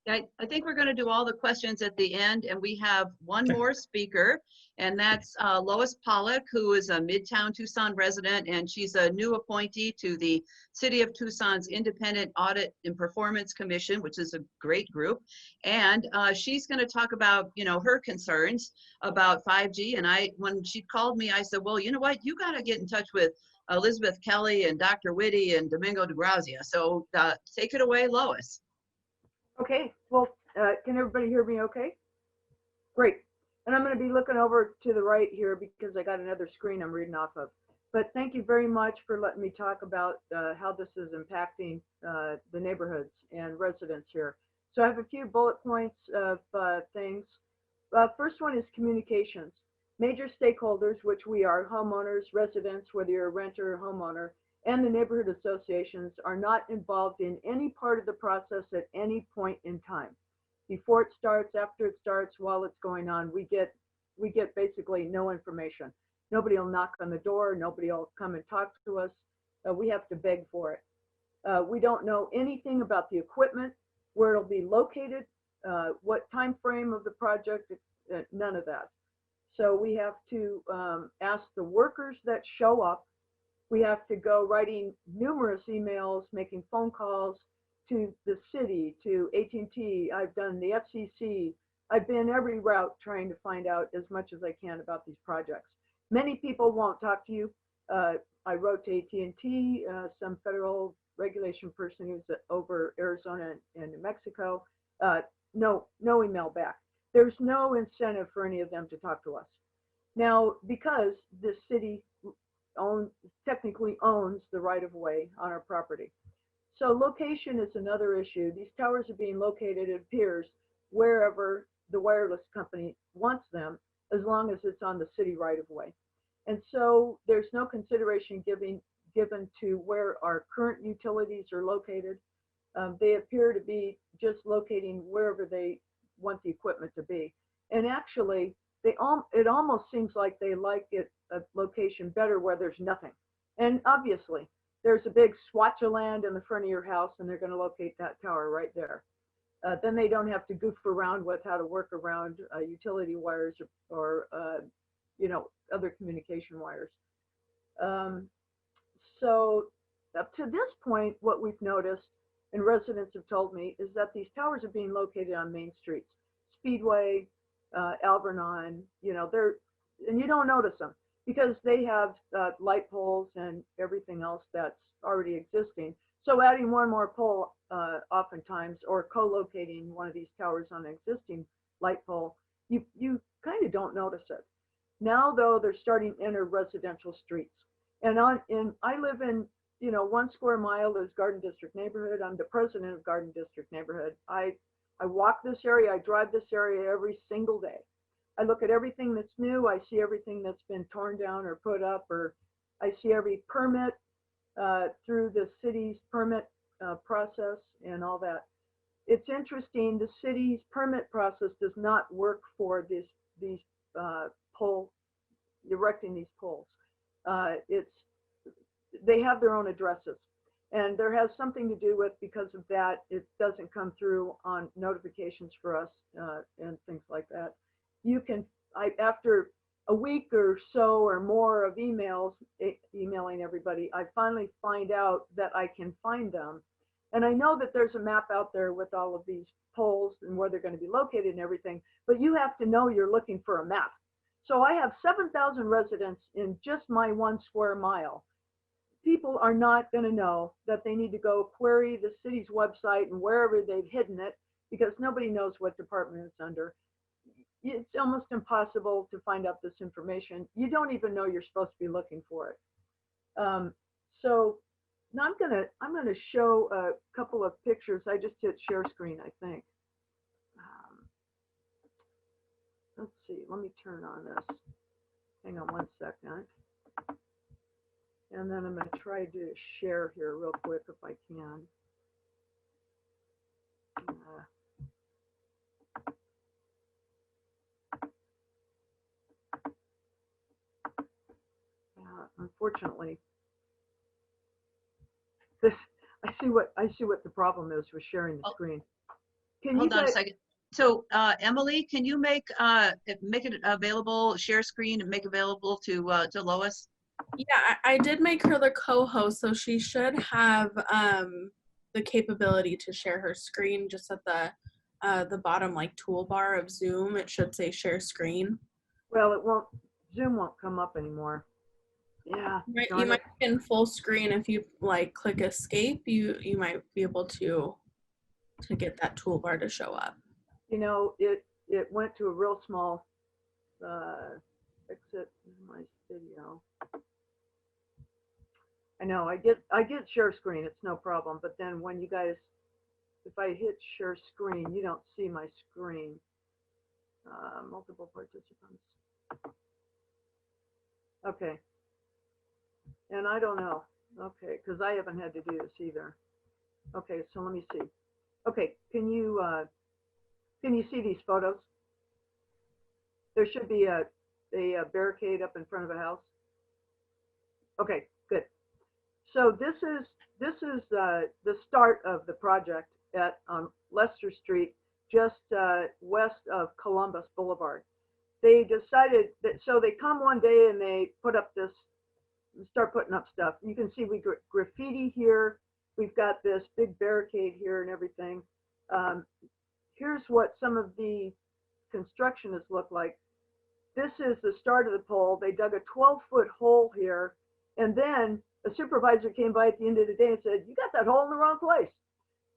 I think we're going to do all the questions at the end, and we have one more speaker, and that's Lois Pawlak, who is a Midtown Tucson resident, and she's a new appointee to the City of Tucson's Independent Audit and Performance Commission, which is a great group. And she's going to talk about, her concerns about 5G. And when she called me, I said, well, you know what, you got to get in touch with Elizabeth Kelly and Dr. Whitty and Domingo de Grazia. So take it away, Lois. Okay, well, can everybody hear me okay? Great. And I'm going to be looking over to the right here because I got another screen I'm reading off of. But thank you very much for letting me talk about how this is impacting the neighborhoods and residents here. So I have a few bullet points of things. First one is communications. Major stakeholders, which we are, homeowners, residents, whether you're a renter or homeowner, and the neighborhood associations are not involved in any part of the process at any point in time. Before it starts, after it starts, while it's going on, we get basically no information. Nobody will knock on the door, nobody will come and talk to us. We have to beg for it. We don't know anything about the equipment, where it'll be located, what time frame of the project, none of that. So we have to ask the workers that show up. We have to go writing numerous emails, making phone calls to the city, to AT&T. I've done the FCC. I've been every route trying to find out as much as I can about these projects. Many people won't talk to you. I wrote to AT&T, some federal regulation person who's over Arizona and New Mexico. No email back. There's no incentive for any of them to talk to us. Now, because the city technically owns the right-of-way on our property. So location is another issue. These towers are being located, it appears, wherever the wireless company wants them, as long as it's on the city right-of-way. And so there's no consideration given to where our current utilities are located. They appear to be just locating wherever they want the equipment to be. And actually, it almost seems like they like it a location better where there's nothing. And obviously, there's a big swatch of land in the front of your house, and they're going to locate that tower right there. Then they don't have to goof around with how to work around utility wires or other communication wires. So up to this point, what we've noticed, and residents have told me, is that these towers are being located on main streets, Speedway, Alvernon, and you don't notice them because they have light poles and everything else that's already existing. So adding one more pole oftentimes, or co-locating one of these towers on an existing light pole, you kind of don't notice it. Now though, they're starting to enter residential streets. And I live in, 1 square mile is Garden District neighborhood. I'm the president of Garden District neighborhood. I walk this area, I drive this area every single day. I look at everything that's new. I see everything that's been torn down or put up, or I see every permit through the city's permit process and all that. It's interesting, the city's permit process does not work for these pole, erecting these poles. They have their own addresses. And there has something to do with, because of that, it doesn't come through on notifications for us and things like that. After a week or so or more of emailing everybody, I finally find out that I can find them. And I know that there's a map out there with all of these poles and where they're going to be located and everything, but you have to know you're looking for a map. So I have 7,000 residents in just my 1 square mile. People are not going to know that they need to go query the city's website and wherever they've hidden it, because nobody knows what department it's under. It's almost impossible to find out this information. You don't even know you're supposed to be looking for it. So now I'm gonna show a couple of pictures. I just hit share screen, I think. Let's see. Let me turn on this. Hang on 1 second. And then I'm going to try to share here real quick if I can. Unfortunately, I see what the problem is with sharing the screen. Can you Hold on a guys, second. So Emily, can you make it available, share screen and make available to Lois? Yeah, I did make her the co-host, so she should have the capability to share her screen just at the bottom like toolbar of Zoom. It should say share screen. well, it won't, Zoom won't come up anymore. Yeah. You darn might it. be in full screen if you like click escape. You might be able to get that toolbar to show up. You know, it went to a real small, exit my video. I know, I get share screen, it's no problem, but then when you guys, if I hit share screen, you don't see my screen. Multiple participants. Okay. And I don't know. Okay, because I haven't had to do this either. Okay, so let me see. Okay, can you see these photos? There should be a barricade up in front of a house. Okay, good. So this is the start of the project at Lester Street, just west of Columbus Boulevard. They decided that, so they come one day and they put up this, start putting up stuff. You can see we graffiti here. We've got this big barricade here and everything. Here's what some of the construction has looked like. This is the start of the pole. They dug a 12-foot hole here, and then a supervisor came by at the end of the day and said, "You got that hole in the wrong place."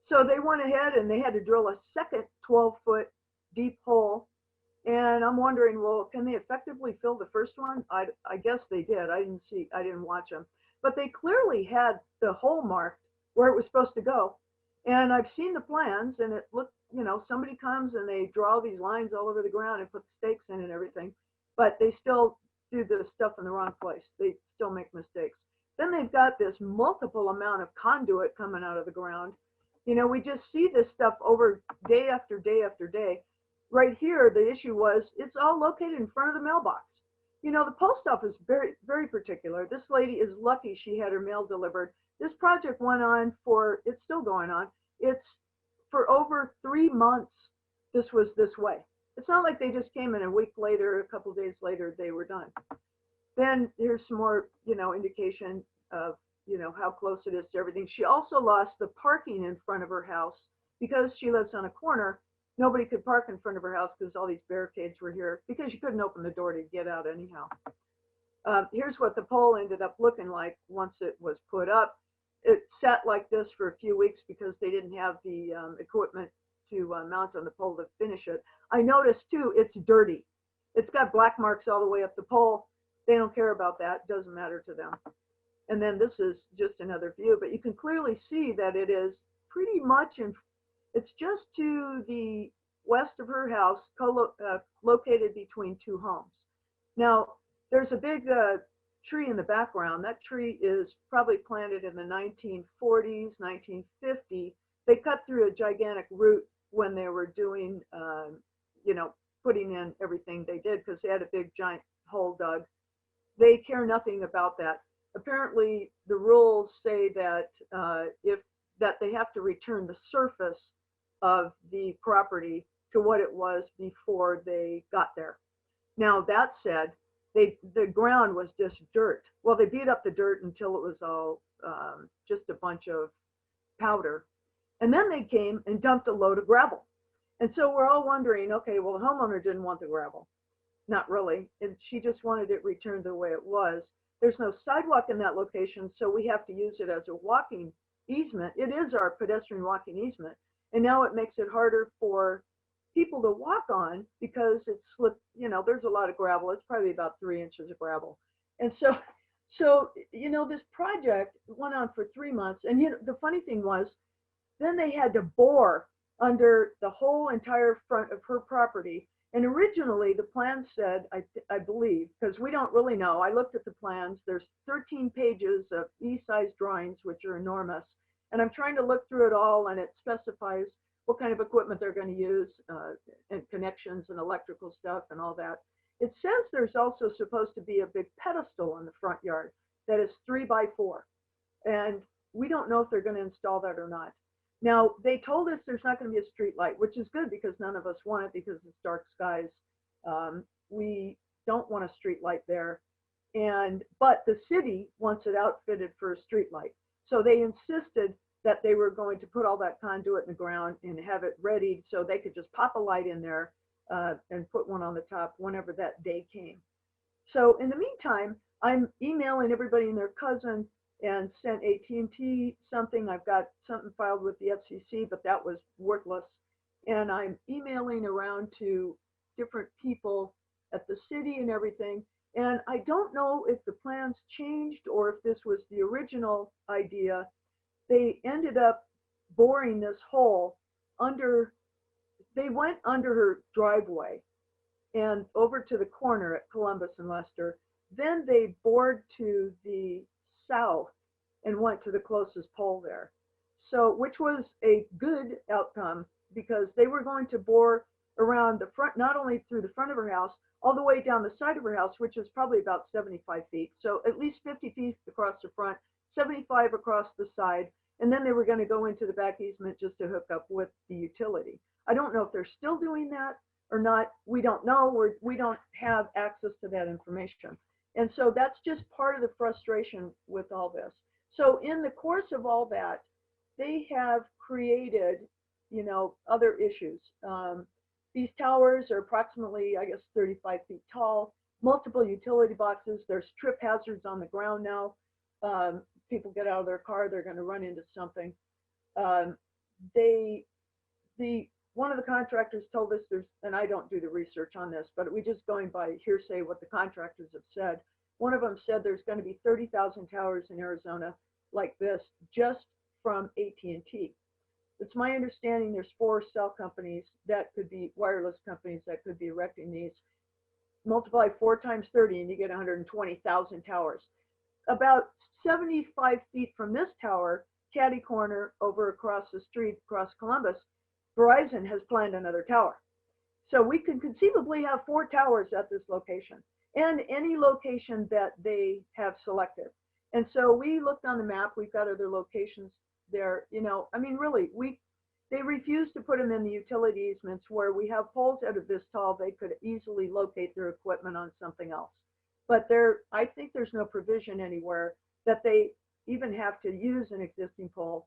So they went ahead and they had to drill a second 12-foot deep hole. And I'm wondering, well, can they effectively fill the first one? I guess they did. I didn't watch them. But they clearly had the hole marked where it was supposed to go. And I've seen the plans, and it looked, you know, somebody comes and they draw these lines all over the ground and put stakes in and everything. But they still do the stuff in the wrong place. They still make mistakes. Then they've got this multiple amount of conduit coming out of the ground. You know, we just see this stuff over day after day after day. Right here, the issue was it's all located in front of the mailbox. You know, the post office is very, very particular. This lady is lucky she had her mail delivered. This project went on for, it's still going on. It's for over 3 months. This was this way. It's not like they just came in a week later, a couple days later, they were done. Then here's some more, you know, indication of, you know, how close it is to everything. She also lost the parking in front of her house because she lives on a corner. Nobody could park in front of her house because all these barricades were here because you couldn't open the door to get out anyhow. Here's what the pole ended up looking like once it was put up. It sat like this for a few weeks because they didn't have the equipment to mount on the pole to finish it. I noticed too, it's dirty. It's got black marks all the way up the pole. They don't care about that. It doesn't matter to them. And then this is just another view, but you can clearly see that it is pretty much in, it's just to the west of her house, located between two homes. Now, there's a big tree in the background. That tree is probably planted in the 1940s, 1950. They cut through a gigantic root when they were doing, you know, putting in everything they did because they had a big giant hole dug. They care nothing about that. Apparently, the rules say that that they have to return the surface of the property to what it was before they got there. Now, that said, the ground was just dirt. Well, they beat up the dirt until it was all just a bunch of powder. And then they came and dumped a load of gravel. And so we're all wondering, okay, well, the homeowner didn't want the gravel. Not really. And she just wanted it returned the way it was. There's no sidewalk in that location, so we have to use it as a walking easement. It is our pedestrian walking easement. And now it makes it harder for people to walk on because it's slipped, you know, there's a lot of gravel. It's probably about 3 inches of gravel. And so, you know, this project went on for 3 months. And you know, the funny thing was, then they had to bore under the whole entire front of her property. And originally the plan said, I believe, because we don't really know. I looked at the plans. There's 13 pages of E-size drawings, which are enormous. And I'm trying to look through it all, and it specifies what kind of equipment they're going to use and connections and electrical stuff and all that. It says there's also supposed to be a big pedestal in the front yard that is 3 by 4. And we don't know if they're going to install that or not. Now, they told us there's not going to be a street light, which is good because none of us want it because it's dark skies. We don't want a street light there. But the city wants it outfitted for a street light. So they insisted that they were going to put all that conduit in the ground and have it ready so they could just pop a light in there and put one on the top whenever that day came. So in the meantime, I'm emailing everybody and their cousin and sent AT&T something. I've got something filed with the FCC, but that was worthless. And I'm emailing around to different people at the city and everything. And I don't know if the plans changed or if this was the original idea. They ended up boring this hole under, they went under her driveway and over to the corner at Columbus and Lester. Then they bored to the south and went to the closest pole there. So, which was a good outcome because they were going to bore around the front, not only through the front of her house, all the way down the side of her house, which is probably about 75 feet. So at least 50 feet across the front, 75 across the side. And then they were going to go into the back easement just to hook up with the utility. I don't know if they're still doing that or not. We don't know. We don't have access to that information. And so that's just part of the frustration with all this. So in the course of all that, they have created, you know, other issues. These towers are approximately, I guess, 35 feet tall, multiple utility boxes. There's trip hazards on the ground now. People get out of their car, they're going to run into something. One of the contractors told us there's, and I don't do the research on this, but we just going by hearsay what the contractors have said. One of them said there's going to be 30,000 towers in Arizona like this just from AT&T. It's my understanding there's 4 cell companies that could be wireless companies that could be erecting these. Multiply 4 times 30 and you get 120,000 towers. About 75 feet from this tower, catty corner over across the street, across Columbus, Verizon has planned another tower. So we could conceivably have 4 towers at this location and any location that they have selected. And so we looked on the map, we've got other locations there, you know, I mean, really, they refuse to put them in the utility easements where we have poles that are this tall, they could easily locate their equipment on something else. But I think there's no provision anywhere that they even have to use an existing pole,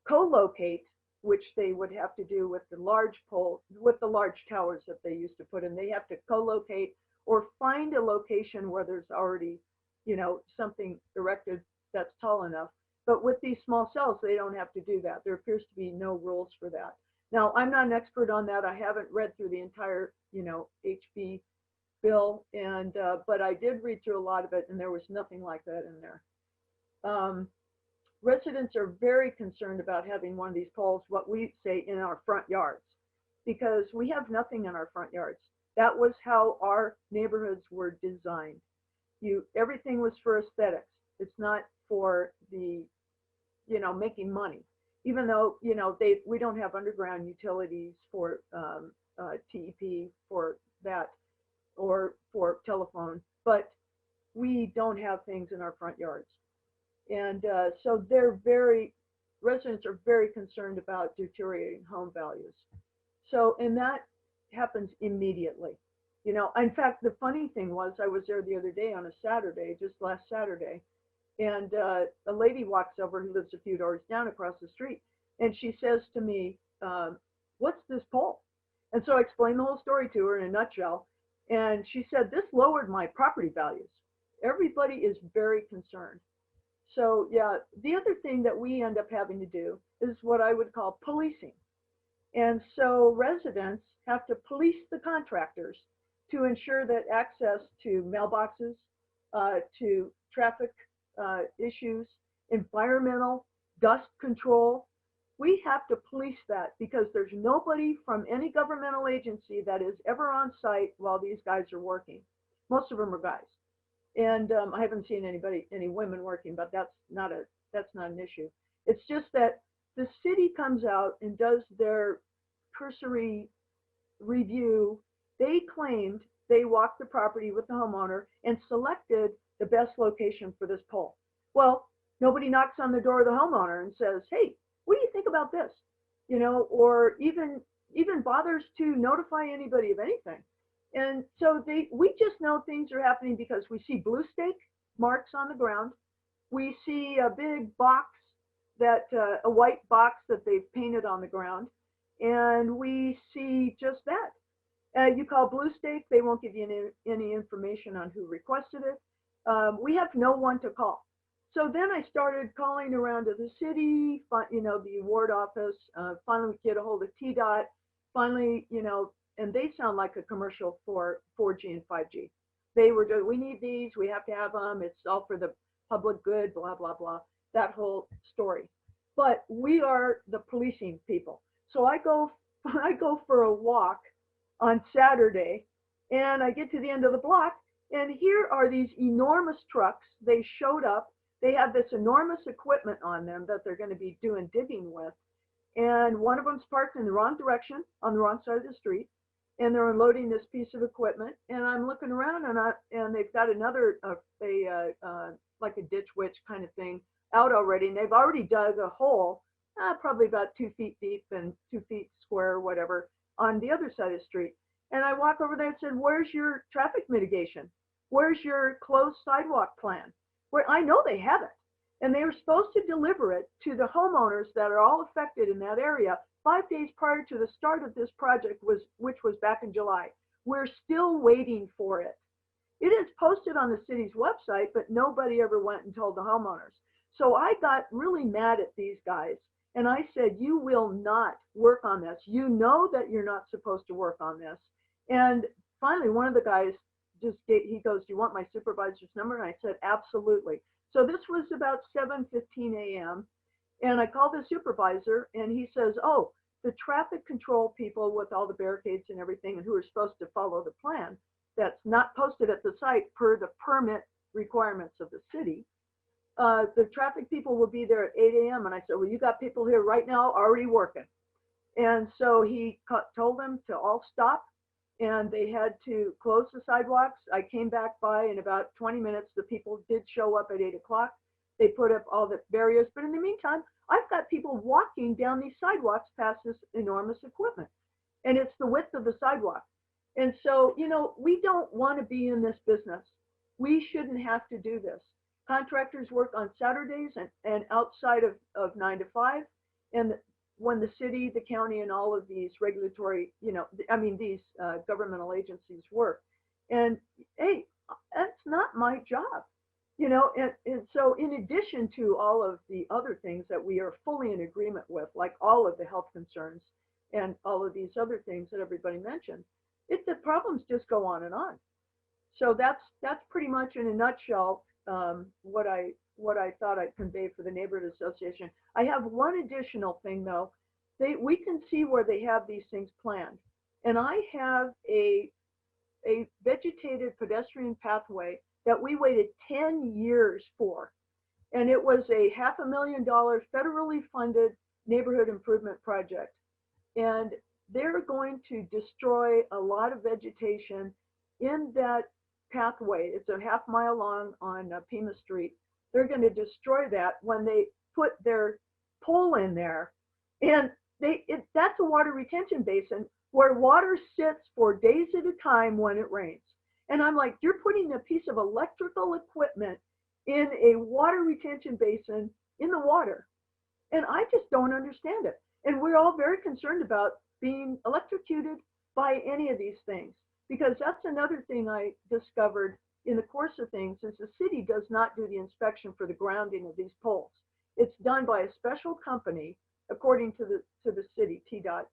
co-locate, which they would have to do with the large pole, with the large towers that they used to put in. They have to co-locate or find a location where there's already, you know, something erected that's tall enough. But with these small cells, they don't have to do that. There appears to be no rules for that. Now, I'm not an expert on that. I haven't read through the entire, you know, HB bill, and but I did read through a lot of it, and there was nothing like that in there. Residents are very concerned about having one of these poles, what we say, in our front yards, because we have nothing in our front yards. That was how our neighborhoods were designed. Everything was for aesthetics. It's not for the, you know, making money. Even though, you know, we don't have underground utilities for TEP for that or for telephone, but we don't have things in our front yards. And so residents are very concerned about deteriorating home values. So, and that happens immediately. You know, in fact, the funny thing was I was there the other day on a Saturday, just last Saturday, and a lady walks over who lives a few doors down across the street, and she says to me, what's this pole? And so I explained the whole story to her in a nutshell, and she said, this lowered my property values. Everybody is very concerned. So yeah, the other thing that we end up having to do is what I would call policing. And so residents have to police the contractors to ensure that access to mailboxes, to traffic issues, environmental, dust control, we have to police that because there's nobody from any governmental agency that is ever on site while these guys are working. Most of them are guys. And I haven't seen any women working, but that's not an issue. It's just that the city comes out and does their cursory review. They claimed they walked the property with the homeowner and selected the best location for this pole. Well, nobody knocks on the door of the homeowner and says, hey, what do you think about this? you know, or even bothers to notify anybody of anything. And so we just know things are happening because we see blue stake marks on the ground. We see a big box a white box that they've painted on the ground. And we see just that. You call blue stake, they won't give you any information on who requested it. We have no one to call. So then I started calling around to the city, you know, the ward office. Finally, we get a hold of TDOT. Finally, you know, and they sound like a commercial for 4G and 5G. They were doing, we need these, we have to have them. It's all for the public good, blah, blah, blah, that whole story. But we are the policing people. So I go for a walk on Saturday, and I get to the end of the block, and here are these enormous trucks. They showed up. They have this enormous equipment on them that they're going to be doing digging with. And one of them's parked in the wrong direction on the wrong side of the street. And they're unloading this piece of equipment. And I'm looking around, and they've got another, like a ditch witch kind of thing out already. And they've already dug a hole, probably about 2 feet deep and 2 feet square or whatever, on the other side of the street. And I walk over there and said, where's your traffic mitigation? Where's your closed sidewalk plan? Where I know they have it. And they were supposed to deliver it to the homeowners that are all affected in that area 5 days prior to the start of this project, which was back in July. We're still waiting for it. It is posted on the city's website, but nobody ever went and told the homeowners. So I got really mad at these guys. And I said, you will not work on this. You know that you're not supposed to work on this. And finally, one of the guys he goes, do you want my supervisor's number? And I said, absolutely. So this was about 7:15 a.m. And I called the supervisor, and he says, oh, the traffic control people with all the barricades and everything, and who are supposed to follow the plan, that's not posted at the site per the permit requirements of the city. The traffic people will be there at 8 a.m. And I said, well, you got people here right now already working. And so he told them to all stop, and they had to close the sidewalks. I came back by in about 20 minutes. The people did show up at 8 o'clock. They put up all the barriers. But in the meantime, I've got people walking down these sidewalks past this enormous equipment. And it's the width of the sidewalk. And so, you know, we don't want to be in this business. We shouldn't have to do this. Contractors work on Saturdays and outside of 9 to 5. And when the city, the county, and all of these regulatory, you know, I mean, these governmental agencies work. And hey, that's not my job, you know. And so in addition to all of the other things that we are fully in agreement with, like all of the health concerns and all of these other things that everybody mentioned, the problems just go on and on. So that's pretty much in a nutshell what I thought I'd convey for the neighborhood association. I have one additional thing though. We can see where they have these things planned. And I have a vegetated pedestrian pathway that we waited 10 years for. And it was a $500,000 federally funded neighborhood improvement project. And they're going to destroy a lot of vegetation in that pathway. It's a half mile long on Pima Street. They're going to destroy that when they put their pole in there. And that's a water retention basin where water sits for days at a time when it rains. And I'm like, you're putting a piece of electrical equipment in a water retention basin in the water. And I just don't understand it. And we're all very concerned about being electrocuted by any of these things, because that's another thing I discovered in the course of things is the city does not do the inspection for the grounding of these poles. It's done by a special company, according to the city, TDOT.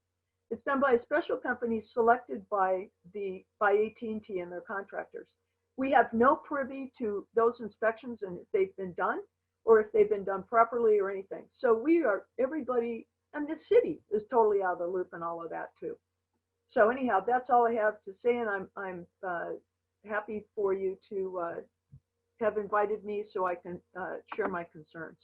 It's done by a special company selected by AT&T and their contractors. We have no privy to those inspections and if they've been done or if they've been done properly or anything. So everybody, and the city is totally out of the loop and all of that too. So anyhow, that's all I have to say, and I'm happy for you to have invited me so I can share my concerns.